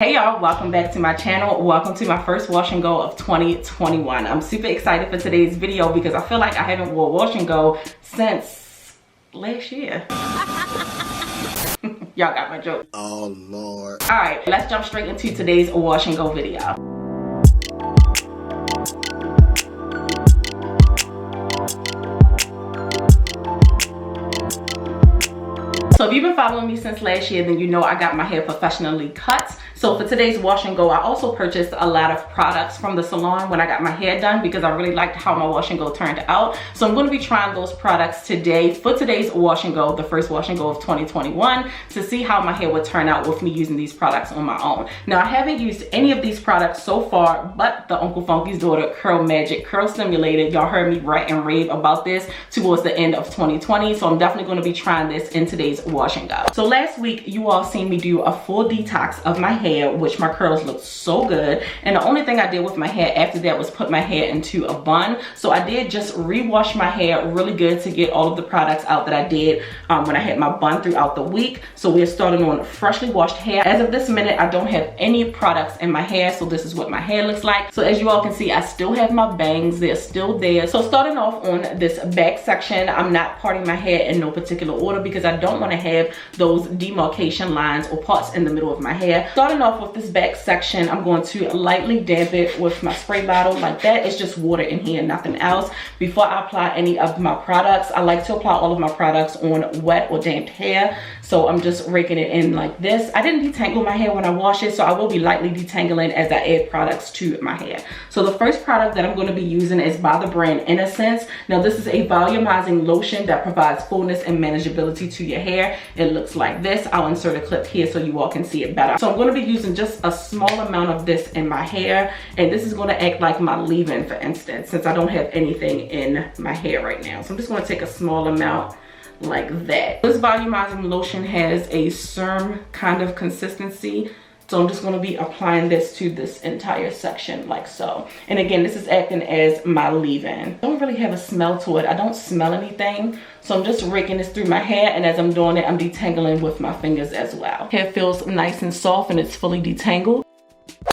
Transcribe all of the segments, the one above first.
Hey y'all, welcome back to my channel. Welcome to my first wash and go of 2021. I'm super excited for today's video because I feel like I haven't worn wash and go since last year. Y'all got my joke. Oh Lord. All right, let's jump straight into today's wash and go video. So if you've been following me since last year, then you know I got my hair professionally cut. So for today's wash and go, I also purchased a lot of products from the salon when I got my hair done because I really liked how my wash and go turned out. So I'm going to be trying those products today for today's wash and go, the first wash and go of 2021, to see how my hair would turn out with me using these products on my own. Now I haven't used any of these products so far, but the Uncle Funky's Daughter Curl Magic Curl Stimulator. Y'all heard me rant and rave about this towards the end of 2020. So I'm definitely going to be trying this in today's wash and go. So last week you all seen me do a full detox of my hair, which my curls looked so good, and the only thing I did with my hair after that was put my hair into a bun. So I did just rewash my hair really good to get all of the products out that I did when I had my bun throughout the week. So we're starting on freshly washed hair. As of this minute, I don't have any products in my hair, so this is what my hair looks like. So as you all can see, I still have my bangs, they're still there. So starting off on this back section, I'm not parting my hair in no particular order because I don't want to have those demarcation lines or parts in the middle of my hair. Starting off with this back section, I'm going to lightly damp it with my spray bottle like that. It's just water in here, nothing else. Before I apply any of my products, I like to apply all of my products on wet or damp hair. So I'm just raking it in like this. I didn't detangle my hair when I wash it, so I will be lightly detangling as I add products to my hair. So the first product that I'm going to be using is by the brand Innocence. Now this is a volumizing lotion that provides fullness and manageability to your hair. It looks like this. I'll insert a clip here so you all can see it better. So I'm going to be using just a small amount of this in my hair, and this is going to act like my leave-in, for instance, since I don't have anything in my hair right now. So I'm just going to take a small amount like that. This volumizing lotion has a serum kind of consistency, so I'm just going to be applying this to this entire section like so. And again, this is acting as my leave-in. Don't really have a smell to it. I don't smell anything. So I'm just raking this through my hair, and as I'm doing it, I'm detangling with my fingers as well. Hair feels nice and soft and it's fully detangled.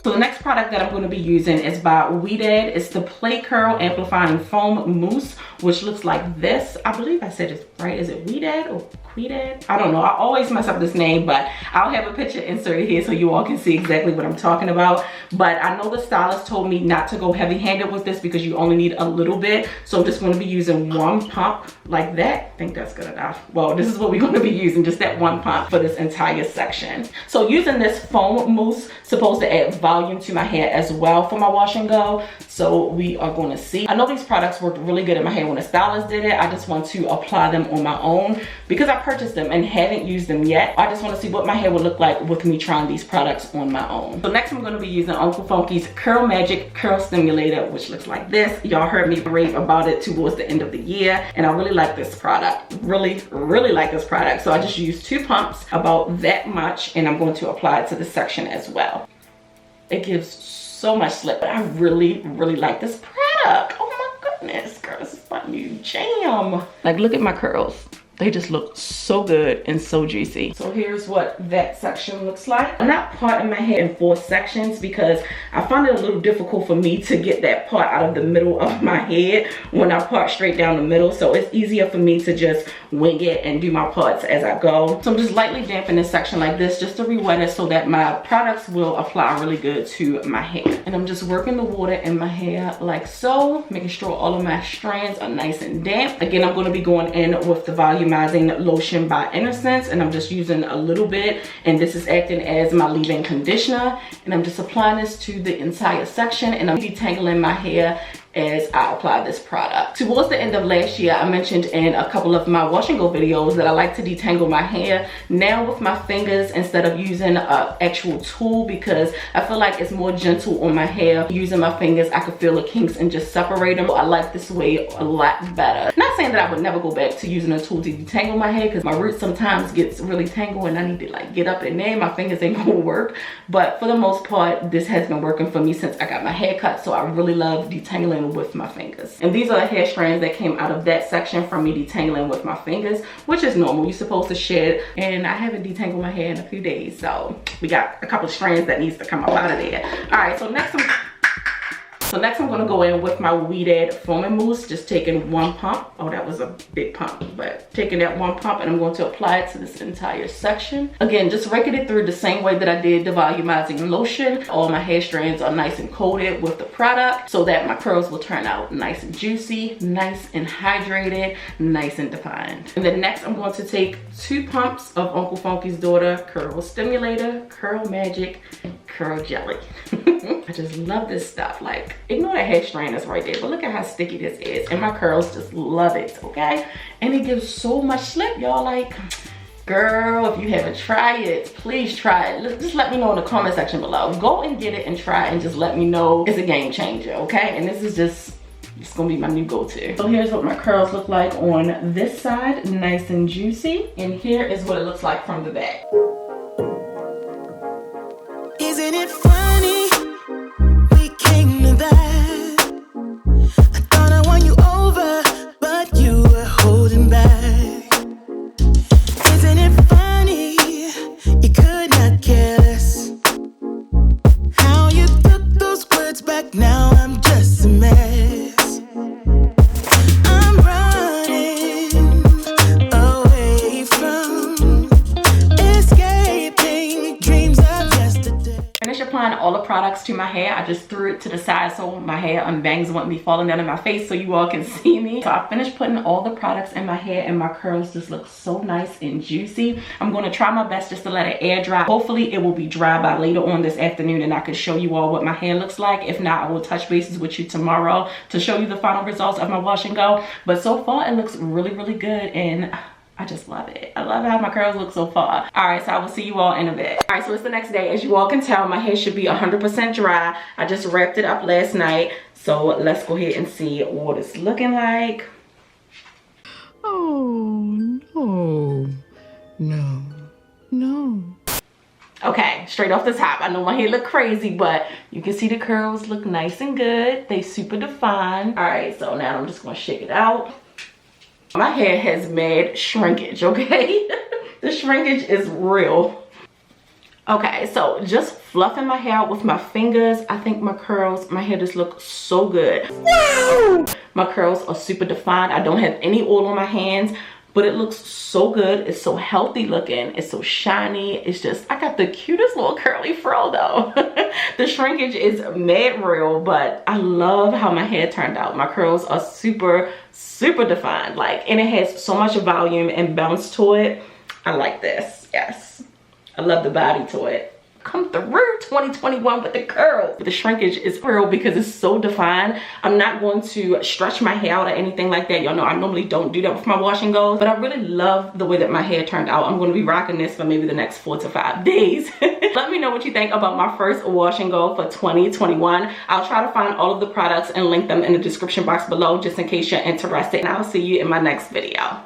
So the next product that I'm going to be using is by Weedad. It's the Play Curl Amplifying Foam Mousse, which looks like this. I believe I said it right. Is it Weedad or Queedad? I don't know. I always mess up this name, but I'll have a picture inserted here so you all can see exactly what I'm talking about. But I know the stylist told me not to go heavy-handed with this because you only need a little bit. So I'm just going to be using one pump like that. I think that's good enough. Well, this is what we're going to be using, just that one pump for this entire section. So using this foam mousse, supposed to add volume to my hair as well for my wash and go. So we are going to see. I know these products worked really good in my hair when the stylist did it. I just want to apply them on my own because I purchased them and haven't used them yet. I just want to see what my hair would look like with me trying these products on my own. So next I'm going to be using Uncle Funky's Curl Magic Curl Stimulator, which looks like this. Y'all heard me rave about it towards the end of the year, and I really like this product. Really like this product. So I just used 2 pumps, about that much, and I'm going to apply it to this section as well. It gives so much slip, but I really like this product. Oh my goodness, girl, this is my new jam. Like, look at my curls. They just look so good and so juicy. So here's what that section looks like. I'm not parting my hair in 4 sections because I find it a little difficult for me to get that part out of the middle of my head when I part straight down the middle. So it's easier for me to just wing it and do my parts as I go. So I'm just lightly damping this section like this just to re-wet it so that my products will apply really good to my hair. And I'm just working the water in my hair like so, making sure all of my strands are nice and damp. Again, I'm going to be going in with the volumizing lotion by Innocence, and I'm just using a little bit, and this is acting as my leave-in conditioner, and I'm just applying this to the entire section, and I'm detangling my hair as I apply this product. Towards the end of last year, I mentioned in a couple of my wash and go videos that I like to detangle my hair now with my fingers instead of using an actual tool because I feel like it's more gentle on my hair. Using my fingers, I could feel the kinks and just separate them. I like this way a lot better. Not not saying that I would never go back to using a tool to detangle my hair, because my roots sometimes gets really tangled and I need to like get up in there. My fingers ain't gonna work. But for the most part, this has been working for me since I got my hair cut. So I really love detangling with my fingers. And these are the hair strands that came out of that section from me detangling with my fingers, which is normal. You're supposed to shed, and I haven't detangled my hair in a few days. So we got a couple of strands that needs to come up out of there. All right, so next I'm gonna go in with my weeded foaming mousse, just taking one pump. Oh, that was a big pump, but taking that one pump, and I'm going to apply it to this entire section. Again, just raking it through the same way that I did the volumizing lotion. All my hair strands are nice and coated with the product so that my curls will turn out nice and juicy, nice and hydrated, nice and defined. And then next, I'm going to take 2 pumps of Uncle Funky's Daughter Curl Stimulator, Curl Magic, Curl Jelly. I just love this stuff. Like, ignore that hair strand that's right there, but look at how sticky this is, and my curls just love it, okay? And it gives so much slip, y'all. Like, girl, if you haven't tried it, please try it. Just let me know in the comment section below. Go and get it and try it, and just let me know. It's a game changer, okay? And this is just, it's gonna be my new go-to. So here's what my curls look like on this side, nice and juicy, and here is what it looks like from the back. Isn't it funny? We came to that. I thought I won you over, but you were holding back. Isn't it funny? You could not care less. How you took those words back, now I'm just a mess. I'm running away from escaping dreams of yesterday. Finish applying all the products to my hair. I just threw it to the side so my hair and bangs wouldn't be falling down in my face so you all can see me. So I finished putting all the products in my hair, and my curls just look so nice and juicy. I'm going to try my best just to let it air dry. Hopefully it will be dry by later on this afternoon, and I can show you all what my hair looks like. If not, I will touch bases with you tomorrow to show you the final results of my wash and go. But so far it looks really, really good, and I just love it. I love how my curls look so far. All right, so I will see you all in a bit. All right, so it's the next day. As you all can tell, my hair should be 100% dry. I just wrapped it up last night. So let's go ahead and see what it's looking like. Oh, no. No. No. Okay, straight off the top, I know my hair look crazy, but you can see the curls look nice and good. They super defined. All right, so now I'm just gonna shake it out. My hair has mad shrinkage, okay? The shrinkage is real. Okay, so just fluffing my hair out with my fingers, I think my hair just looks so good. Wow! My curls are super defined. I don't have any oil on my hands, but it looks so good. It's so healthy looking. It's so shiny. It's just, I got the cutest little curly fro though. The shrinkage is mad real, but I love how my hair turned out. My curls are super, super defined. Like, and it has so much volume and bounce to it. I like this, yes. I love the body to it. Come through 2021 with the curls. The shrinkage is real because it's so defined. I'm not going to stretch my hair out or anything like that. Y'all know I normally don't do that with my wash and goes, but I really love the way that my hair turned out. I'm going to be rocking this for maybe the next 4 to 5 days. Let me know what you think about my first wash and go for 2021. I'll try to find all of the products and link them in the description box below just in case you're interested, and I'll see you in my next video.